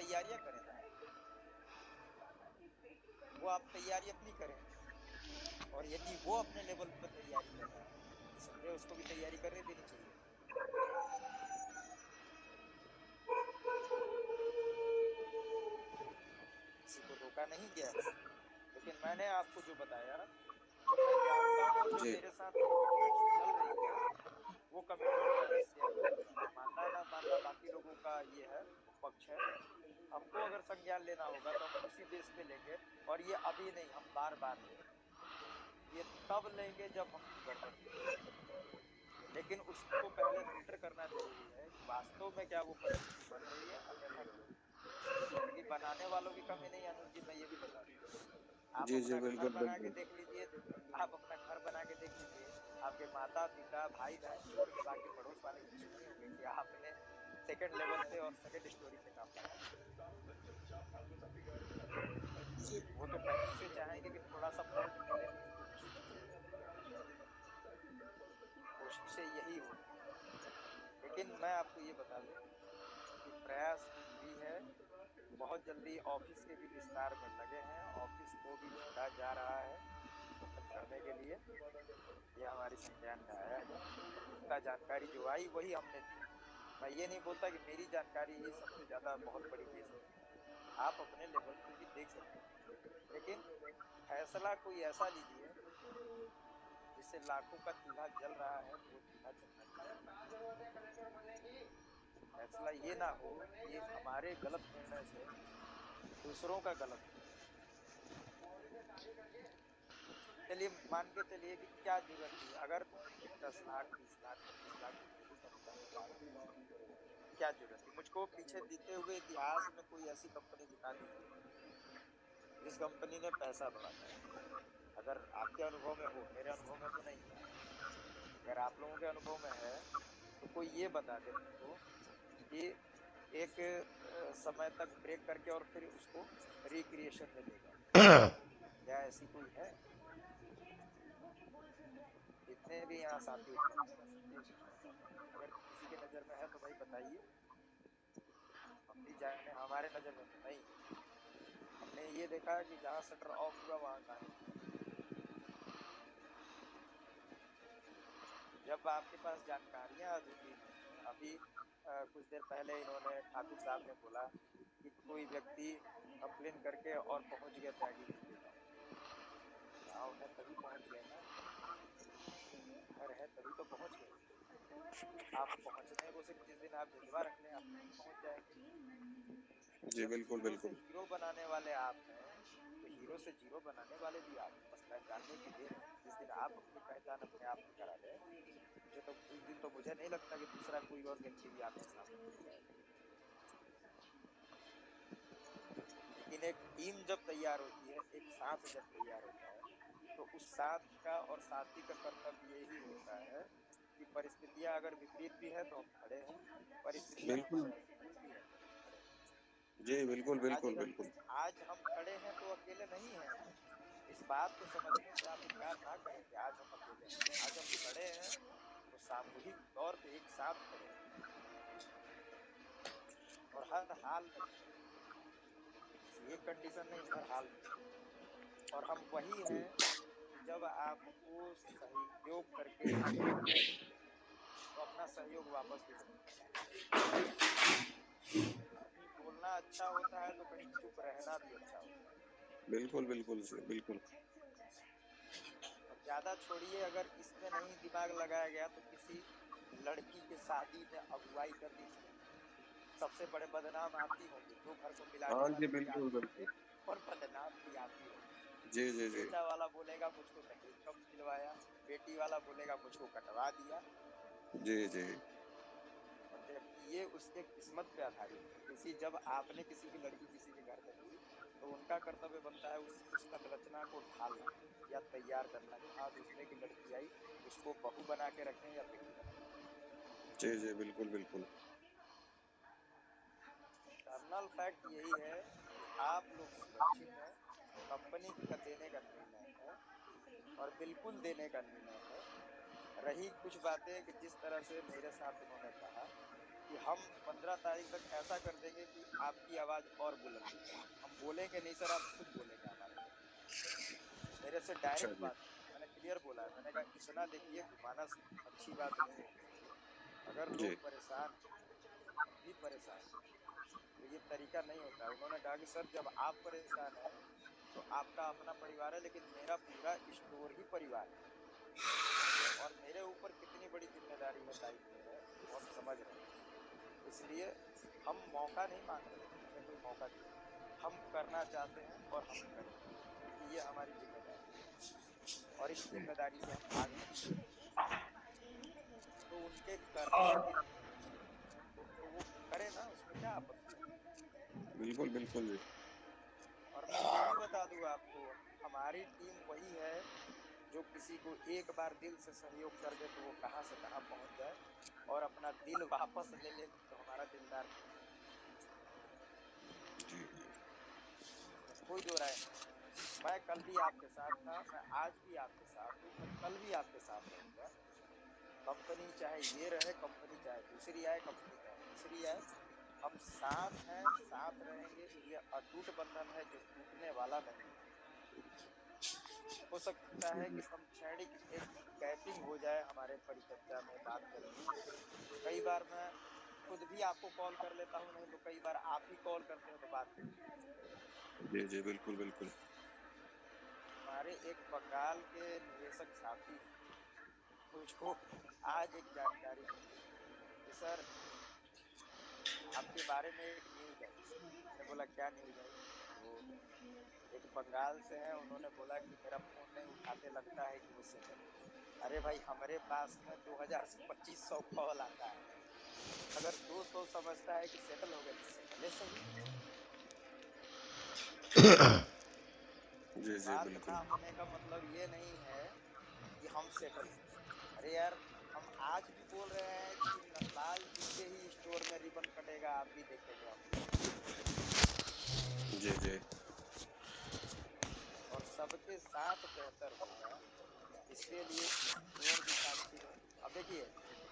तैयारियां करें ना, वो आप तैयारी अपनी करें, और यदि वो अपने लेवल पर तैयारी कर रहा है समझे, उसको भी तैयारी करने देनी चाहिए। किसी को रोका नहीं गया है, लेकिन मैंने आपको जो बताया, जो मैं जानता हूँ, जो जी मेरे साथ कमिटमेंट चल रही है, वो कमिटमेंट मैंने शेयर कर दिया। मानना ना मानना बाकी लोगों का ये है, पक्ष है। हमको अगर संज्ञान लेना होगा तो हम उसी बेस पे लेंगे, और ये अभी नहीं, हम बार बार लेंगे। ये तब लेंगे जब हम गड़बड़ करेंगे, लेकिन उसको पहले फिल्टर करना जरूरी है कि वास्तव में क्या वो परिस्थिति बन रही है, अन्यथा क्योंकि बनाने वालों की कमी नहीं अनुज जी, मैं ये भी बता दूं। आप जी जी, अपना घर बिल्कुल बना के बिल्कुल। देख लीजिए, आप अपना घर बना के देख लीजिए, आपके माता पिता भाई बहन छोड़ के बाकी पड़ोस वाले खुश नहीं होंगे कि आपने सेकंड लेवल पे और सेकंड स्टोरी पे काम लगाया। जी वो तो कहीं से चाहेंगे कि थोड़ा सा फॉल्ट मिले, कोशिशें यही होती है। लेकिन मैं आपको ये बता दूं कि प्रयास भी है, बहुत जल्दी ऑफिस के भी विस्तार में लगे हैं, ऑफिस को भी जोड़ा जा रहा है करने के लिए। ये हमारी संज्ञान में आया है, जितना जानकारी जो आई वही हमने दी। मैं ये नहीं बोलता कि मेरी जानकारी ही सबसे ज्यादा बहुत बड़ी दे सकती है, आप अपने लेवल पे भी देख सकते हैं, लेकिन फैसला कोई ऐसा लीजिए जिससे लाखों का चूल्हा जल रहा है तो वो चूल्हा जलना चाहिए। फैसला ये ना हो कि हमारे गलत निर्णय से दूसरों का गलत हो। चलिए मान के चलिए कि क्या जरूरत थी, अगर 10 लाख 20 लाख 25 लाख क्या जरूरत थी, मुझको पीछे बीते हुए इतिहास में कोई ऐसी कंपनी दिखा दीजिए जिस कंपनी ने पैसा बढ़ाया। अगर आपके अनुभव में हो, मेरे अनुभव में तो नहीं है, अगर आप लोगों के अनुभव में है तो कोई ये बता दे मुझको कि एक समय तक ब्रेक करके और फिर उसको रिक्रिएशन में ले गए, क्या ऐसी कोई है? जितने भी यहाँ साथी उपस्थित हैं, अगर किसी के नजर में है तो भाई बताइए, हम भी जाने, हमारे नजर में तो नहीं। हमने ये देखा कि जहाँ शटर ऑफ हुआ वहाँ कहानी, जब आपके पास जानकारियां अधूरी हैं। अभी कुछ देर पहले इन्होंने ठाकुर साहब ने बोला कि कोई व्यक्ति कंप्लेन करके और पहुंच गया त्यागी के गाँव है, तभी पहुंच गए ना, घर है तभी तो पहुंच गए। आप पहुंचने को सिर्फ जिस दिन आप जज्बा रख लें आप नहीं पहुंच जाएंगे। जी, जब बिल्कुल जीरो से बिल्कुल। हीरो बनाने वाले आप हैं तो हीरो से जीरो बनाने वाले भी आप हैं। बस पहचानने की देर है, जिस दिन आप अपनी पहचान अपने आप में करा लें मुझे तो उस दिन तो मुझे नहीं लगता कि दूसरा कोई और व्यक्ति भी आपके सामने मिल जाएगा। लेकिन एक टीम जब तैयार होती है, एक साथ जब तैयार होता है तो उस साथ का और साथी का कर्तव्य यही होता है कि परिस्थितियां अगर विपरीत भी है तो हम खड़े हैं, परिस्थितियां बिल्कुल। हमारे अनुकूल भी है तो हम खड़े जी बिल्कुल हैं। बिल्कुल बिल्कुल। आज हम खड़े हैं तो अकेले नहीं हैं, इस बात को समझने से आप इनकार ना करें कि आज हम अकेले हैं। आज हम खड़े हैं तो सामूहिक तौर पे एक साथ खड़े हैं और हर हाल में खड़े हैं, किसी एक कंडीशन नहीं, हर हाल में। और हम वही हैं कि जब आपको सहयोग करके आगे बढ़ना चाहिए तो अपना सहयोग वापस भी नहीं करना। कहीं बोलना अच्छा होता है तो कहीं चुप रहना भी अच्छा होता है। बिल्कुल बिल्कुल बिल्कुल। और ज्यादा छोड़िए, अगर इसमें नहीं दिमाग लगाया गया तो किसी लड़की के शादी में अगुवाई कर दीजिए, सबसे बड़े बदनाम आप ही होंगे, जो घर को मिलाने हाँ जी, वाले भी आप बिल्कुल ही होंगे बिल्कुल। और बदनाम भी आप ही होंगे। जी जी जी। बेटा वाला बोलेगा मुझको दहेज कम दिलवाया, बेटी वाला बोलेगा मुझको कटवा दिया। जी जी। और जबकि ये उसके किस्मत पे आधारित है। किसी जब आपने किसी की लड़की किसी के घर में दी तो उनका कर्तव्य बनता है उस संरचना को ढालना या तैयार करना कि हाँ दूसरे की लड़की आई, उसको बहू बना के रखें या बेटी बना के रखें। जी जी, बिल्कुल बिल्कुल। टर्नल फैक्ट यही है कि आप लोग सुरक्षित हैं, कंपनी का देने का निर्णय है और बिल्कुल देने का निर्णय है। रही कुछ बातें कि जिस तरह से मेरे साथ उन्होंने कहा कि कि हम 15 तारीख तक ऐसा कर देंगे कि आपकी आवाज और बुलंद होगी। हम बोलेंगे नहीं सर, आप खुद बोलेंगे हमारे मेरे से अच्छा डायरेक्ट जी। बात मैंने क्लियर बोला है। मैंने कहा इतना देखिए घुमाना अच्छी बात नहीं है। अगर जी लोग परेशान हम भी परेशान तो ये तरीका नहीं होता। उन्होंने कहा कि सर जब आप परेशान हैं तो आपका अपना परिवार है, लेकिन मेरा पूरा स्टोर ही परिवार है और मेरे ऊपर कितनी बड़ी जिम्मेदारी है, दायित्व है, वो हम समझ रहे हैं। इसलिए हम मौका नहीं मांग रहे, हमें कोई मौका नहीं, हम करना चाहते हैं और हम करेंगे क्योंकि ये हमारी जिम्मेदारी है और इस जिम्मेदारी से हम भाग नहीं सकते। तो उनके करने की तो वो करे ना, उसमें क्या आपत्ति है। बिल्कुल बिल्कुल जी। और मैं ये भी बता दूं आपको, हमारी टीम वही है जो किसी को एक बार दिल से सहयोग कर दे तो वो कहां से कहां पहुंच जाए और अपना दिल वापस ले ले तो हमारा दिलदार जी कोई दो राय नहीं। मैं कल भी आपके साथ था, मैं आज भी आपके साथ हूँ, मैं कल भी आपके साथ रहूंगा। कंपनी चाहे ये रहे, कंपनी चाहे दूसरी आए, कंपनी चाहे तीसरी आए, हम साथ हैं, साथ रहेंगे। ये अटूट बंधन है जो टूटने वाला नहीं। हो सकता जी है जी। कि हम क्षणिक एक गैपिंग हो जाए हमारे परिचर्चा में, बात करने में। कई बार मैं खुद भी आपको कॉल कर लेता हूँ, नहीं तो कई बार आप ही कॉल करते हो तो बात जी जी बिल्कुल बिल्कुल। हमारे एक बंगाल के निवेशक साथी मुझको आज एक जानकारी मिली कि सर आपके बारे में एक न्यूज आई। मैंने बोला क्या न्यूज आई? वो एक बंगाल से है, उन्होंने बोला कि मेरा फोन नहीं उठाते, लगता है कि वो सेटल। अरे भाई हमारे पास में 2000 से 2500 कॉल आता है, अगर 200 समझता है कि सेटल हो गए तो सेटल सही। जी जी बात ना बिल्कुल। होने का मतलब ये नहीं है कि हम सेटल हैं। अरे यार हम आज भी बोल रहे हैं कि नटलाल जी के ही स्टोर में रिबन कटेगा, आप भी देखेंगे हम। जी जी और सबके साथ बेहतर होगा, इसके लिए स्टोर भी साक्षी है। अब देखिए,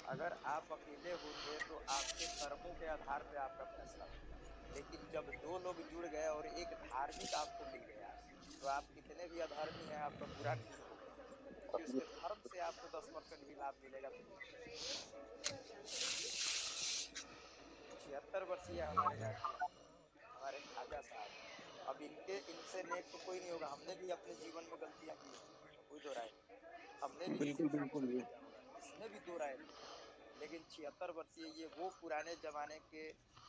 अगर आप अकेले होते तो आपके कर्मों के आधार पे आपका फैसला होता, लेकिन जब दो लोग जुड़ गए और एक धार्मिक आपको मिल गया तो आप कितने भी अधर्मी हैं, आपका बुरा नहीं होगा क्योंकि उसके धर्म से आपको 10% भी लाभ मिलेगा तो मिलेगा। 76 वर्षीय हमारे गार्जियन, हमारे खाजा साहब। अब इनसे नेक तो कोई नहीं होगा। हमने भी अपने जीवन में गलतियां की होंगी, कोई दो राय नहीं। हमने भी किसी बिल्कुल को बिल्कुल नुकसान जी। किया होगा, इसमें भी दो राय नहीं। लेकिन 76 वर्षीय ये वो पुराने जमाने के,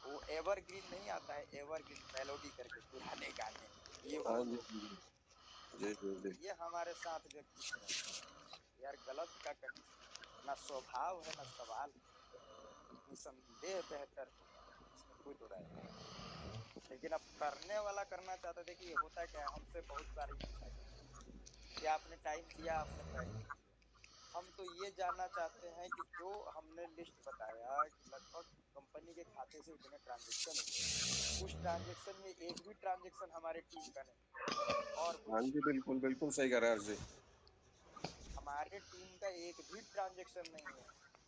वो एवरग्रीन नहीं आता है, एवरग्रीन मेलोडी करके पुराने गाने, ये हाँ वो जी लोग, जी जी जी जी। ये हमारे साथ व्यक्तित्व है। यार गलत का कहीं ना स्वभाव है ना सवाल है, निसंदेह बेहतर होगा, इसमें कोई दो राय नहीं। लेकिन अब करने वाला करना चाहता। देखिए होता क्या है, हमसे बहुत बार पूछा जाता है कि आपने टाइम दिया, आपने पैक कर दिया। हम तो ये जानना चाहते हैं कि जो हमने लिस्ट बताया कि लगभग कंपनी के खाते से इतने ट्रांजेक्शन हुए, उस ट्रांजेक्शन में एक भी ट्रांजेक्शन हमारे टीम का नहीं। और हाँ जी बिल्कुल बिल्कुल सही कह रहे हैं जी। हमारे टीम का एक भी ट्रांजेक्शन नहीं है।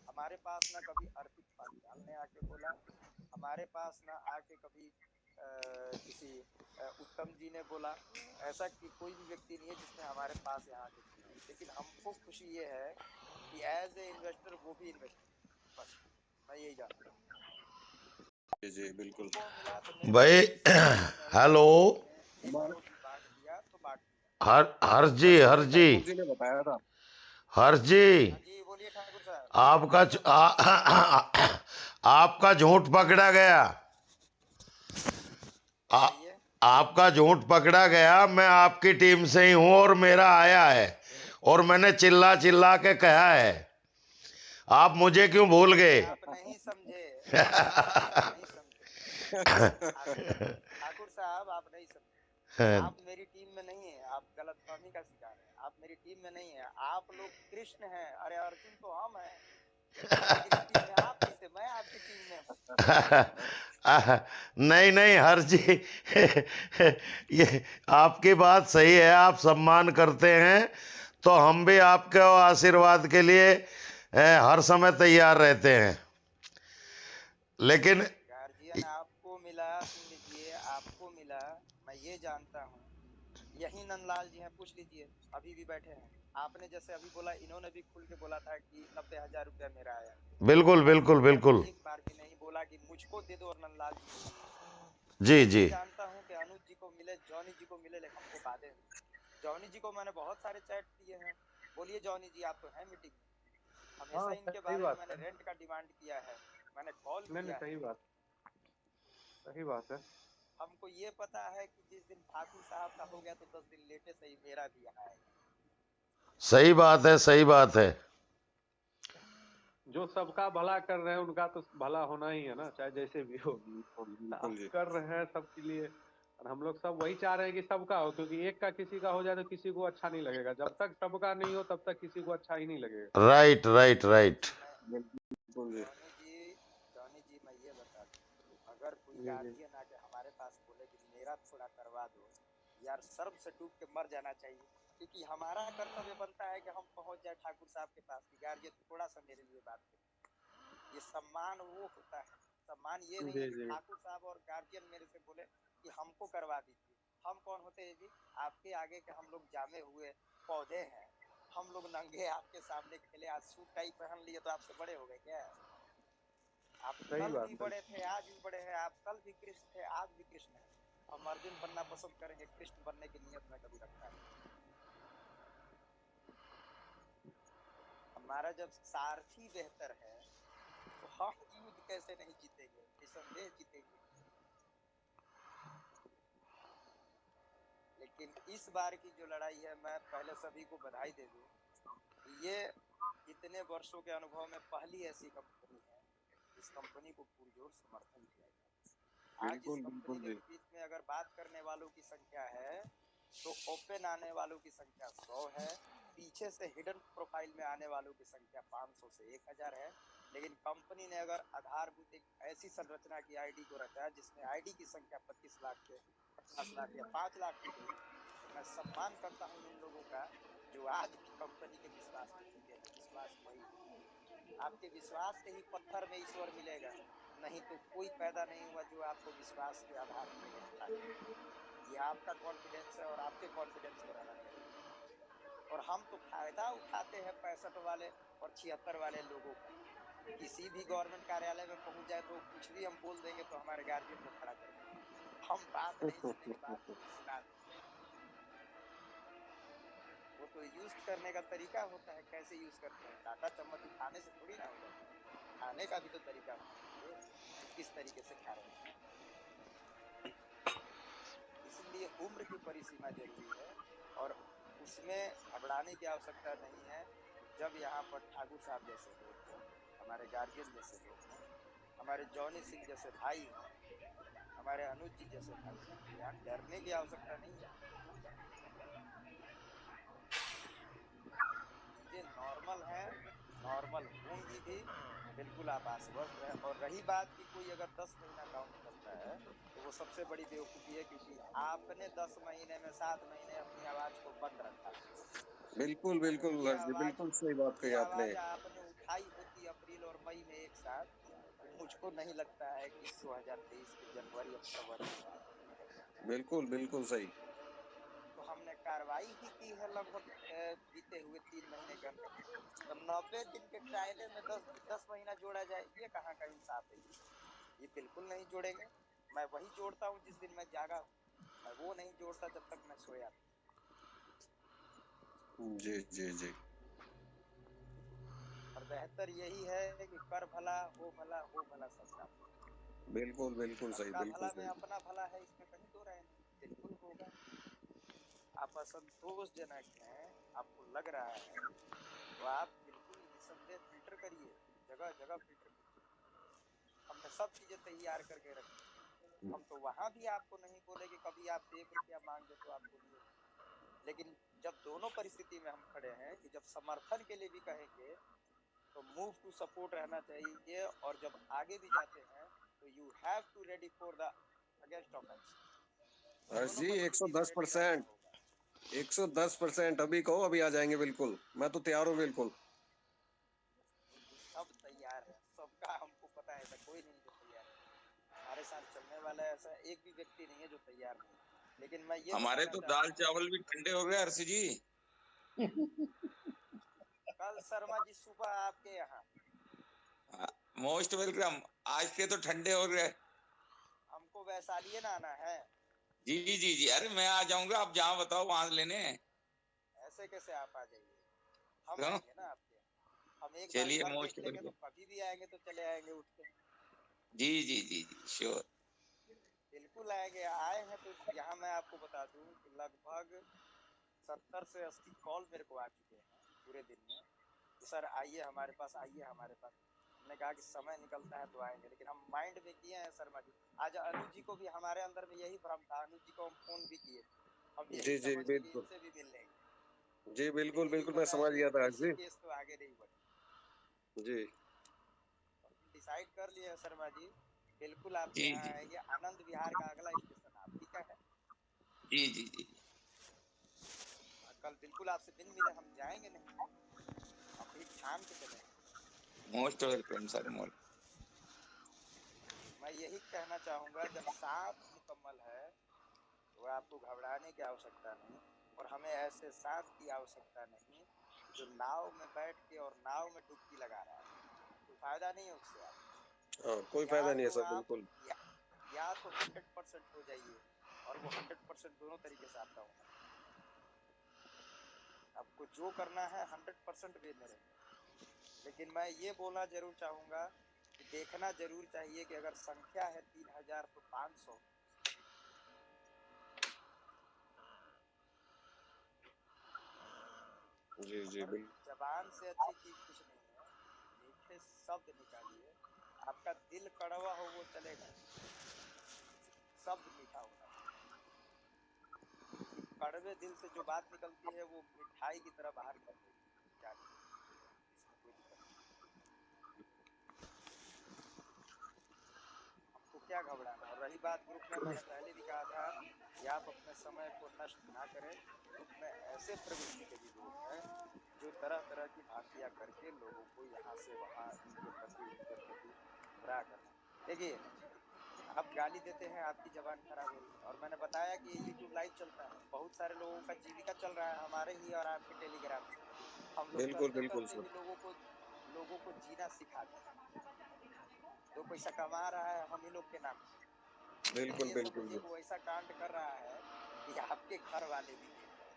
हमारे पास ना कभी अर्पित पांचाल ने आके बोला, हमारे पास ना आके कभी किसी उत्तम जी ने बोला। ऐसा कि कोई भी व्यक्ति नहीं है जिसने हमारे पास यहाँ आके बोला। लेकिन हमको खुशी ये है कि एज ए इन्वेस्टर वो भी इन्वेस्टर, बस मैं यही जानता हूँ। जी जी बिल्कुल। उनको मिला तो मेरे को भाई भी खुशी है कि नहीं हेलो। आपने 1 करोड़ भी बांट दिया तो बांट दिया। हर्ष जी, बस हर्ष मुझे जी, ठाकुर जी ने बताया था। हर्ष जी, हाँ जी बोलिए ठाकुर साहब। आपका आपका झूठ पकड़ा गया। आ, बताइए। आपका झूठ पकड़ा गया। मैं आपकी टीम से ही हूं और मेरा आया है और मैंने चिल्ला चिल्ला के कहा है। आप मुझे क्यों भूल नहीं गए? आप नहीं समझे, आप नहीं समझे ठाकुर साहब, आप नहीं समझे। आप मेरी टीम में नहीं है, आप गलतफहमी का शिकार हैं। आप मेरी टीम में नहीं है, आप लोग कृष्ण हैं। अरे अर्जुन तो हम हैं, मेरी टीम में आप कैसे, मैं आपकी टीम में हूँ। नहीं नहीं हर्ष जी, ये आपकी बात सही है। आप सम्मान करते हैं तो हम भी आपके आशीर्वाद के लिए हर समय तैयार रहते हैं। लेकिन गार्जियन आपको मिला, सुन लीजिए, आपको मिला, मैं ये जानता हूँ। यही नंदलाल जी हैं, पूछ लीजिए, अभी भी बैठे हैं। आपने जैसे अभी बोला, इन्होंने भी खुल के बोला था कि 90,000 रुपया मेरा आया। बिल्कुल बिल्कुल बिल्कुल। एक बार भी नहीं बोला कि मुझको दे दो और नंदलाल जी को। जी मैं जी। ये जानता हूँ कि अनुज जी को मिले, जॉनी जी को मिले, लेकिन हमको बातें हुई। जॉनी जी को मैंने बहुत सारे चैट किए हैं। बोलिए जॉनी जी, आप तो हैं मीटिंग में। हमेशा हाँ इनके सही बारे में बात मैंने है। रेंट का डिमांड किया है, मैंने कॉल नहीं नहीं किया है। सही बात है। हमको ये पता है कि जिस दिन ठाकुर साहब का हो गया तो 10 दिन लेटे सही मेरा भी आएगा। सही बात है, सही बात है। जो सबका भला कर रहे हैं उनका तो भला होना ही है ना, चाहे जैसे भी हो। बिल्कुल आप जी। कर रहे हैं सबके लिए, और हम लोग सब वही चाह रहे हैं कि सबका हो, क्योंकि एक का किसी का हो जाए तो किसी को अच्छा नहीं लगेगा। जब तक सबका नहीं हो तब तक किसी को अच्छा ही नहीं लगेगा। Right right right. बिल्कुल जी। जॉनी जी मैं ये बता दूं, अगर कोई जी जी गार्जियन आके हमारे पास बोले कि मेरा थोड़ा करवा दो, यार शर्म से डूब के मर जाना चाहिए। क्योंकि हमारा कर्तव्य बनता है कि हम पहुंच जाए ठाकुर साहब के पास कि गार्जियन थोड़ा सा मेरे लिए बात करें। ये सम्मान वो होता है, सम्मान ये नहीं है जी कि जी। ठाकुर साहब और गार्जियन मेरे से बोले कि हमको करवा दीजिए। हम कौन होते हैं जी? आपके आगे के हम लोग जामे हुए पौधे हैं। हम लोग नंगे आपके सामने खेले, आज सूट टाई पहन लिए तो आपसे बड़े हो गए क्या? आप सही कल भी बात है। बड़े थे, आज भी बड़े हैं। आप कल भी कृष्ण थे, आज भी कृष्ण हैं। हम अर्जुन बनना पसंद करेंगे, कृष्ण बनने की नीयत में कभी रखता है। हमारा जब सारथी बेहतर है तो हम युद्ध कैसे नहीं जीतेंगे? निसंदेह जीतेंगे। लेकिन इस बार की जो लड़ाई है, मैं पहले सभी को बधाई दे दूं, ये इतने वर्षों के अनुभव में पहली ऐसी कंपनी है इस कंपनी को पुरजोर समर्थन किया गया। आज इस बिल्कुल कंपनी बिल्कुल के जी। बीच में अगर बात करने वालों की संख्या है तो ओपन आने वालों की संख्या 100 है, पीछे से हिडन प्रोफाइल में आने वालों की संख्या 500 से 1000 है। लेकिन कंपनी ने अगर आधारभूत एक ऐसी संरचना की आईडी को रखा जिसमें आईडी की संख्या 25 लाख से 50 लाख या 5 लाख की गई, तो मैं सम्मान करता हूँ उन लोगों का जो आज भी कंपनी के विश्वास में टिके हैं। विश्वास वही, आपके विश्वास के ही पत्थर में ईश्वर मिलेगा, नहीं तो कोई पैदा नहीं हुआ जो आपको विश्वास के आधार पर उठा। ये आपका कॉन्फिडेंस है और आपके कॉन्फिडेंस को रहना चाहिए। और हम तो फायदा उठाते हैं 65 वाले और 76 वाले लोगों का। किसी भी गवर्नमेंट कार्यालय में पहुंच जाए तो कुछ भी हम बोल देंगे तो हमारे गार्जियन को खड़ा कर देंगे। हम बात नहीं सुनेंगे, बात सुना देंगे। वो तो यूज करने का तरीका होता है, कैसे यूज करते हैं। काटा चम्मच उठाने से थोड़ी ना हो जाता है, खाने का भी तो तरीका होना चाहिए, किस तरीके से खा रहे हैं। इसलिए उम्र की परिसीमा जरूरी है और उसमें घबराने की आवश्यकता नहीं है। जब यहाँ पर ठाकुर साहब जैसे लोग हों, हमारे गार्जियन जैसे लोग हों, हमारे जॉनी सिंह जैसे भाई हों, हमारे अनुज जी जैसे भाई हों, यहाँ डरने की आवश्यकता नहीं है। चीजें नॉर्मल हैं, नॉर्मल होंगी भी, बिल्कुल आप आश्वस्त रहें। और रही बात कि कोई अगर 10 महीना काउंट करता है तो वो सबसे बड़ी बेवकूफ़ी है, क्योंकि आपने 10 महीने में 7 महीने अपनी आवाज़ को बंद रखा। बिल्कुल अगर बिल्कुल जी, बिल्कुल सही बात कही ये आपने। आवाज़ आपने उठाई होती अप्रैल और मई में एक साथ, तो मुझको नहीं लगता है कि 2023 के जनवरी और फरवरी में बिल्कुल बिल्कुल सही। तो हमने कार्रवाई ही की है लगभग बीते हुए 3 महीने के अंदर। तो 90 दिन के ट्रायले में 10 महीना जोड़ा जाए, ये कहाँ का इंसाफ है? ये बिल्कुल नहीं जोड़ेंगे। मैं वही जोड़ता हूँ जिस दिन मैं जागा हूँ, मैं वो नहीं जोड़ता जब तक मैं सोया। जी जी जी। और बेहतर यही है कि कर भला हो भला, हो भला सबका। बिल्कुल बिल्कुल सही, सबका बिल्कुल भला में सही। अपना भला है, इसमें कहीं दो राय नहीं, बिल्कुल होगा। आप असंतोषजनक हैं, आपको लग रहा है, तो आप बिल्कुल निसंदेह फिल्टर करिए, जगह जगह फिल्टर करिए। हमने सब चीजें तैयार करके रखी। हम तो वहां भी आपको नहीं बोले कि कभी आप 1 रुपया मांग दे तो आप बोलिए। लेकिन जब दोनों परिस्थिति में हम खड़े हैं कि जब समर्थन के लिए भी कहेंगे तो मूव टू सपोर्ट रहना चाहिए, और जब आगे भी जाते हैं तो you have to ready for the against offence. Harsh दोनों जी परिस्थिति में रेडी रहना 110%, होगा। 110%। अभी कहो, अभी आ जाएंगे, बिल्कुल मैं तो तैयार हूँ बिल्कुल। सब तैयार है, सबका हमको पता है, ऐसा कोई नहीं जो तैयार वाला ऐसा एक भी व्यक्ति नहीं है जो तैयार नहीं है। लेकिन मैं ये हमारे बताना तो दाल चाहता चावल भी ठंडे हो गए हर्षी जी। हूँ, कल शर्मा जी सुबह आपके यहाँ मोस्ट वेलकम। आज के तो ठंडे हो गए। हमको वैशाली ना आना है। जी जी जी, अरे मैं आ जाऊंगा, आप जहाँ बताओ वहां लेने। ऐसे कैसे आप आ जाइए, हम क्यों? आएंगे ना आपके। हम एक बार चलिए घर मोस्ट देख लेंगे तो वेलकम। कभी भी आएंगे तो चले आएंगे उठ के। जी जी जी जी श्योर। बिल्कुल आएंगे। आए हैं तो यहाँ मैं आपको बता दूं कि लगभग 70 से 80 कॉल मेरे को आ चुके हैं पूरे दिन में कि सर आइए हमारे पास, आइए हमारे पास। हमने कहा कि समय निकलता है तो आएंगे, लेकिन हम माइंड में किए हैं शर्मा जी। आज अनु जी को भी हमारे अंदर में यही भ्रम था, अनु जी को हम फोन भी किए, हम यही जी जी समझ के कि बिल्कुल। इनसे भी मिल लेंगे, जी बिल्कुल लेकिन ये बिल्कुल, मैं बताया समझ कि गया था हर्ष कृषि जी। केस तो आगे नहीं बढ़े। जी डिसाइड कर लिए हैं शर्मा जी, बिल्कुल आपके जी यहाँ जी आएंगे। आनंद विहार का अगला स्टेशन आप ठीक है। जी जी जी कल बिल्कुल आपसे बिन मिले हम जाएंगे नहीं, हम भी ठान के चलेंगे। Most welcome sir. मोस्ट मैं यही कहना चाहूंगा, जब साथ मुकम्मल है तो आपको घबराने की आवश्यकता नहीं, और हमें ऐसे साथ की आवश्यकता नहीं जो नाव में बैठ के और नाव में डुबकी लगा रहा है। कोई फायदा नहीं है उससे। आप हाँ, कोई या फायदा नहीं है तो सर, आप बिल्कुल। या तो 100% हो जाइए, और वो 100% दोनों तरीके से आपका होना। आपको जो करना है 100% वे में रहिए। लेकिन मैं ये बोलना जरूर चाहूंगा कि देखना जरूर चाहिए कि अगर संख्या है 3000 तो 500। जी जी अगर बिल्कुल जबान से अच्छी चीज कुछ नहीं है, मीठे शब्द निकालिए। आपका दिल कड़वा हो वो चलेगा, शब्द मीठा होना चाहिए। कड़वे दिल से जो बात निकलती है वो मिठाई की तरह बाहर निकल जाती है, इसमें कोई दिक्कत नहीं। हमको क्या घबराना। और रही बात ग्रुप में, मैंने पहले भी कहा था कि आप अपने समय को नष्ट ना करें। ग्रुप में ऐसे प्रवृत्ति के भी लोग हैं जो तरह तरह की भ्रांतियां करके लोगों को यहाँ से वहाँ, इनके प्रति उनके प्रति गुमराह करना। देखिए, आप गाली देते हैं, आपकी जबान खराब हो रही है। और मैंने बताया कि यूट्यूब लाइव चलता है, बहुत सारे लोगों का जीविका चल रहा है हमारे ही और आपके टेलीग्राम से। हम लोग बिल्कुल करते बिल्कुल करते सर। भी लोगों को जीना सिखा दें। जो पैसा कमा रहा है हम ही लोग के नाम से, लेकिन बिल्कुल ये बिल्कुल समझिए जी। कि वो ऐसा कांड कर रहा है कि आपके घर वाले भी देख रहे हैं।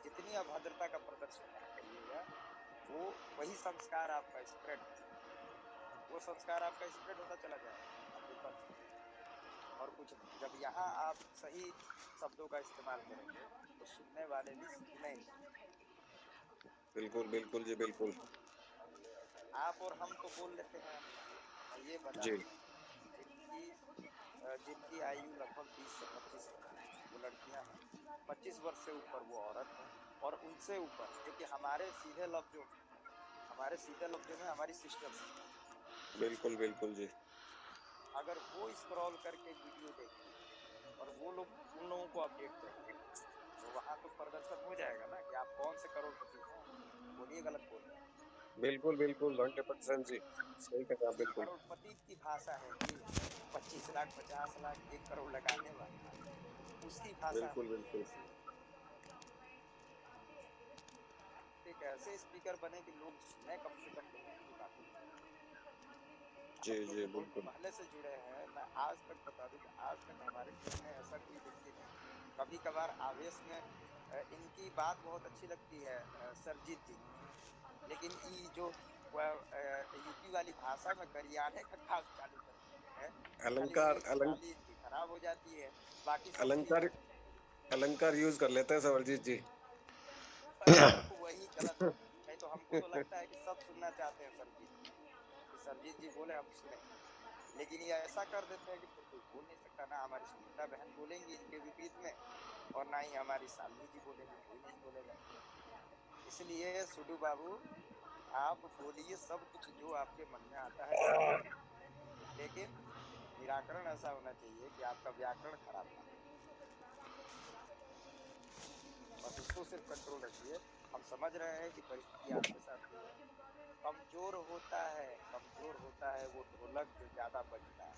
जितनी अभद्रता का प्रदर्शन आप करिएगा, वो वही संस्कार आपका स्प्रेड, वो संस्कार आपका स्प्रेड होता चला जाएगा आपके घर से। और कुछ नहीं। जब यहाँ आप सही शब्दों का इस्तेमाल करेंगे तो सुनने वाले भी सुनेंगे। बिल्कुल बिल्कुल जी बिल्कुल। आप और हम तो बोल लेते हैं। मैं ये बता जी दूं, जिनकी आयु लगभग 20 से 25 वर्ष, वो लड़कियां हैं। 25 वर्ष से ऊपर वो औरत है। और उनसे ऊपर जो कि हमारे सीधे लफ्जों में हमारी सिस्टर्स, बिल्कुल बिल्कुल जी। अगर वो स्क्रॉल करके वीडियो देखें और वो लोग उन लोगों को अपडेट करेंगे तो वहां तो प्रदर्शन हो जाएगा ना कि आप कौन से करोड़पति हैं। बोलिए, गलत बोल रहे हैं। बिल्कुल बिल्कुल 100% जी। सही कहा आप, बिल्कुल। करोड़पति की भाषा है कि 25 लाख 50 लाख 1 करोड़ लगाने वाला, उसकी भाषा बिल्कुल होती है बिल्कुल। ऐसी। एक ऐसे स्पीकर बने कि लोग सुने कम से कम लोगों की बातें। जी हम लोग जी तो बहुत बिल्कुल। पहले से जुड़े हैं। मैं आज तक बता दूं कि आज तक हमारे टीम में ऐसा कोई व्यक्ति नहीं। कभी कभार आवेश में इनकी बात बहुत अच्छी लगती है, सरजीत जी, लेकिन ये जो यूपी वाली भाषा में गरियाने का काम चालू कर देते हैं, खाली अलंकार वही चाली इनकी खराब हो जाती है, बाकी सब ठीक अलंकार है। अलंकार यूज कर लेते हैं सरजीत जी। वही गलत है। नहीं तो हमको तो लगता है कि सब सुनना चाहते हैं सरजीत जी, कि सरजीत जी बोले हम सुने। लेकिन ये ऐसा कर देते हैं कि फिर कोई बोल नहीं सकता। ना हमारी सुनीता बहन बोलेंगी इनके विपरीत में, और ना ही हमारी शालिनी जी बोलेंगी, कोई नहीं बोलेगा। इसलिए सुडू बाबू, आप बोलिए सब कुछ जो आपके मन में आता है कहिए, लेकिन निराकरण ऐसा होना चाहिए कि आपका व्याकरण खराब ना हो। बस उसको सिर्फ कंट्रोल रखिए। हम समझ रहे हैं कि परिस्थिति आपके साथ भी है, कमजोर होता है वो ढोलक जो ज्यादा बजता है,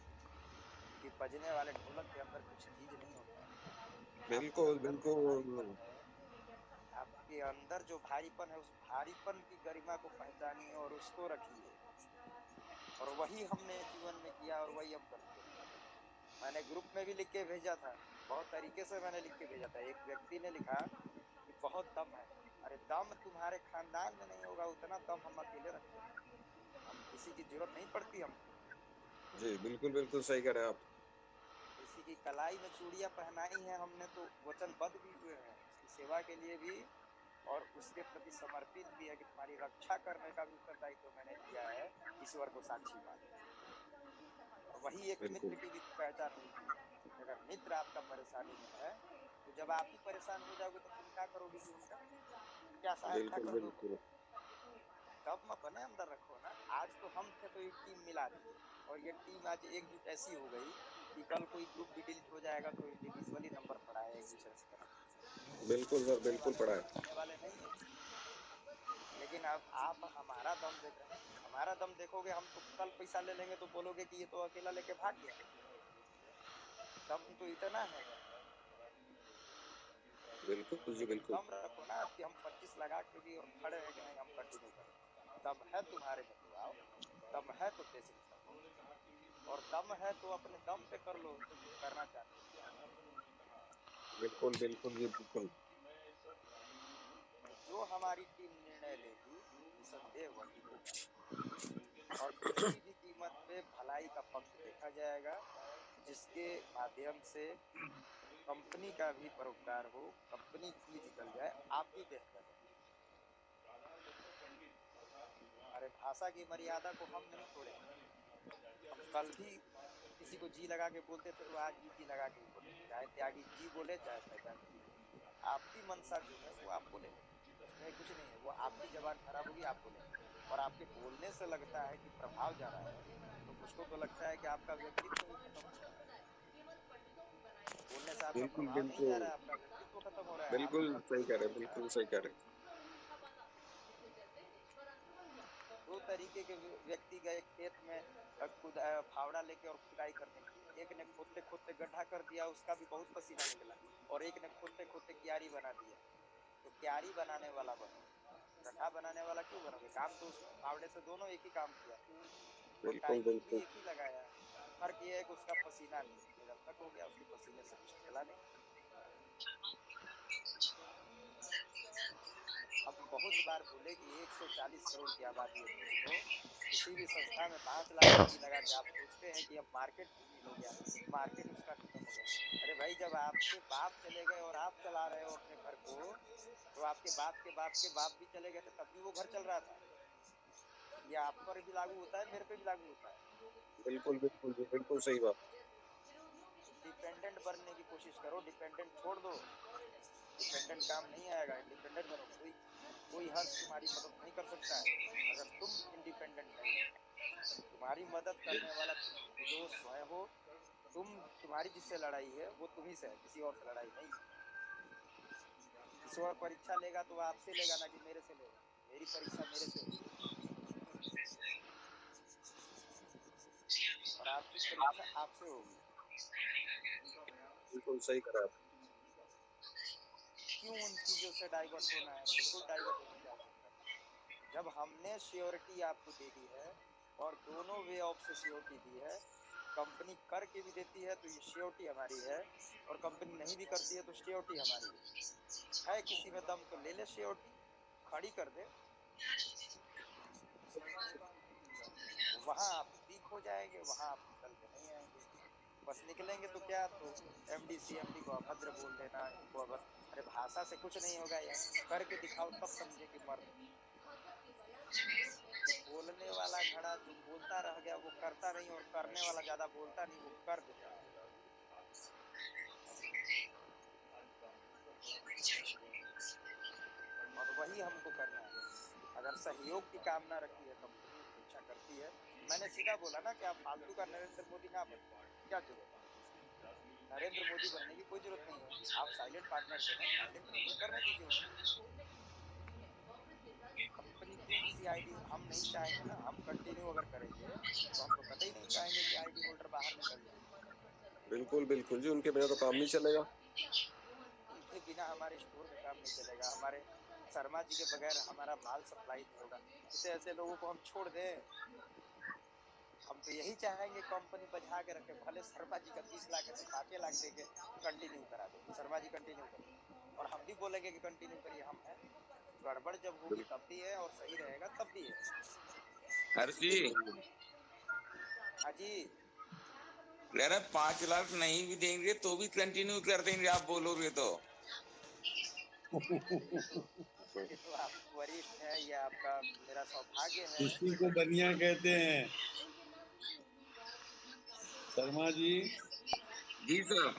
कि बजने वाले ढोलक के अंदर कुछ चीज नहीं होता है। आपके बिल्कुल अंदर जो बिल्कुल। भारीपन है, आपके अंदर जो भारीपन है, उस भारीपन की गरिमा को पहचानिए और उसको रखिए, और वही हमने जीवन में किया और वही हम करते हैं। मैंने ग्रुप में भी लिख के भेजा था, बहुत तरीके से मैंने लिख के भेजा था। एक व्यक्ति ने लिखा कि बहुत दम है। अरे दम तुम्हारे खानदान में नहीं होगा, उतना दम हम अकेले रखते हैं, हम किसी की जरूरत नहीं पड़ती हमको। जी बिल्कुल बिल्कुल सही कह रहे हैं आप। किसी की कलाई में चूड़ियां पहनाई है हमने तो वचनबद्ध भी हुए हैं उसकी सेवा के लिए भी, और उसके प्रति समर्पित भी है कि तुम्हारी रक्षा करने का भी उत्तरदायित्व मैंने लिया है, ईश्वर को साक्षी मान। और वही एक मित्र बिल्कुल की भी पहचान होती है। अगर मित्र आपका परेशानी में है, तो जब आप ही परेशान हो जाओगे तो तुम क्या करोगे कि उनका क्या सहायता बिल्कुल कर दोगे? बिल्कुल। दम अपने अंदर रखो ना। आज तो हम थे तो एक टीम मिला दी, और ये टीम आज एकजुट ऐसी हो गई कि कल कोई ग्रुप भी डिलीट हो जाएगा तो इंडिविजुअली नंबर पड़ा है एक दूसरे से कनेक्ट। बिल्कुल सर बिल्कुल पड़ा है। करने वाले नहीं है। लेकिन अब आप हमारा दम देख रहे हैं, हमारा दम देखोगे, हम तो कल पैसा ले लेंगे तो बोलोगे कि ये तो अकेला लेके भाग गया। दम तो इतना है। बिल्कुल जी बिल्कुल। दम रखो ना कि हम 25 लगा के भी और खड़े हैं कि नहीं, हम कंटिन्यू करें। दम है तुम्हारे में तो आओ, दम है तो पेशेंस रखो, और दम है तो अपने दम पे कर लो जो कुछ करना चाहते बिल्कुल बिल्कुल जी बिल्कुल। हो। जो हमारी टीम निर्णय लेगी निसंदेह वही होगा, और किसी भी कीमत पे भलाई का पक्ष देखा जाएगा, जिसके माध्यम से कंपनी का भी परोपकार हो, कंपनी की निकल जाए, आप भी बेहतर है। अरे भाषा की मर्यादा को हम नहीं छोड़ेंगे। हम कल भी किसी को जी लगा के बोलते थे तो आज भी जी लगा के बोले, चाहे त्यागी जी बोले चाहे सैजान जी बोले। आपकी मनसा जो है वो आप बोले, उसमें कुछ नहीं है। वो आपकी जबान खराब होगी, आप बोले, और आपके बोलने से लगता है कि प्रभाव जा रहा है, तो कुछ को तो लगता है कि आपका व्यक्तित्व ही खत्म हो रहा है। बोलने से आपका बिल्कुल प्रभाव नहीं जा बिल्कुल। रहा है, आपका व्यक्तित्व खत्म हो रहा है, बिल्कुल आपका सही कह खुद रहे हैं, लगता है। बिल्कुल सही कह रहे हैं। दो तरीके के व्यक्ति गए खेत में फावड़ा लेके और खुदाई करने के लिए। एक ने खोदते खोदते गड्ढा कर दिया, उसका भी बहुत पसीना निकला, और एक ने खोदते खोदते क्यारी बना दिया। तो क्यारी बनाने वाला बनो, गड्ढा बनाने वाला क्यों बनोगे? काम तो उस फावड़े से दोनों एक ही काम किया, वो बिल्कुल टाइमिंग भी बिल्कुल। एक ही लगाया। फर्क ये है कि उसका पसीना निरंतक हो गया, उसके पसीने से कुछ निकला नहीं। हम बहुत बार बोले कि 140 करोड़ की आबादी है दोस्तों, किसी भी संस्था में 5 लाख पूंजी लगा के आप सोचते हैं कि अब मार्केट हो गया, मार्केट उसका खत्म हो गया। अरे भाई, जब आपके बाप चले गए और आप चला रहे हो अपने घर को, तो आपके बाप के बाप के बाप भी चले गए थे, तब भी वो घर चल रहा था। ये आप पर भी लागू होता है, मेरे पे भी लागू होता है। बिल्कुल बिल्कुल जी बिल्कुल सही बात। डिपेंडेंट बनने की कोशिश करो, डिपेंडेंट छोड़ दो। डिपेंडेंट काम नहीं आएगा, इंडिपेंडेंट बनो। कोई कोई हर्ष तुम्हारी मदद नहीं कर सकता है अगर तुम इंडिपेंडेंट नहीं हो। तुम्हारी मदद करने वाला तुम खुद हो, स्वयं हो। तुम्हारी जिससे लड़ाई है वो तुम्ही से है, किसी और से लड़ाई नहीं है। ईश्वर परीक्षा लेगा तो आपसे लेगा, ना कि मेरे से लेगा। मेरी परीक्षा मेरे से होगी, और आपकी परीक्षा आपसे होगी। बिल्कुल सही कह रहे हैं आप। क्यों उन चीजों से डाइवर्ट होना है? बिल्कुल डाइवर्ट होने की आवश्यकता नहीं। जब हमने श्योरिटी आपको दे दी है, और दोनों वे ऑफ से श्योरिटी दी है, कंपनी करके भी देती है तो ये श्योरिटी हमारी है, और कंपनी नहीं भी करती है तो श्योरिटी हमारी है। किसी में दम तो ले ले, श्योरिटी खड़ी कर दे, वहां आप वीक हो जाएंगे, वहां आप निकल के नहीं आएंगे। बस निकलेंगे तो क्या, तो एमडी सीएमडी को अभद्र बोल देना, इनको अभद्र। अरे भाषा से कुछ नहीं होगा यार, करके दिखाओ तब समझे कि मर्द। तो बोलने वाला घड़ा जो बोलता रह गया वो करता नहीं, और करने वाला ज्यादा बोलता नहीं, वो कर देता है। और वही हमको करना है। अगर सहयोग की कामना रखी है कंपनी, अपेक्षा करती है, मैंने सीधा बोला ना कि आप फालतू का नरेंद्र मोदी ना बने, क्या जरूरत है? नरेंद्र मोदी बनने की कोई जरूरत नहीं है। आप साइलेंट पार्टनर थे ना, साइलेंट रहिए, करने दीजिए उनको। कंपनी की किसी आईडी हम नहीं चाहेंगे ना, हम कंटिन्यू अगर करेंगे तो हम तो कतई नहीं चाहेंगे कि आईडी होल्डर बाहर निकल जाए। बिल्कुल बिल्कुल जी, उनके बिना तो काम नहीं चलेगा। उनके बिना हमारे स्टोर का काम नहीं चलेगा, हमारे शर्मा जी के बगैर हमारा माल सप्लाई नहीं होगा। इसे ऐसे लोगों को हम छोड़ दें? हम तो यही चाहेंगे कंपनी बजा के रखे, भले शर्मा जी का 30 लाख है तो 5 लाख देके कंटिन्यू करा दे, शर्मा जी कंटिन्यू करें और हम भी बोलेंगे कि कंटिन्यू करिए। हम हैं, गड़बड़ जब होगी तब भी है और सही रहेगा तब भी है। हर्ष जी हाँ जी, कह रहे 5 लाख नहीं भी देंगे तो भी कंटिन्यू कर देंगे, आप बोलोगे तो। ये तो आप वरिष्ठ हैं, ये आपका मेरा सौभाग्य है। इसी को बनिया कहते हैं शर्मा जी। जी सर।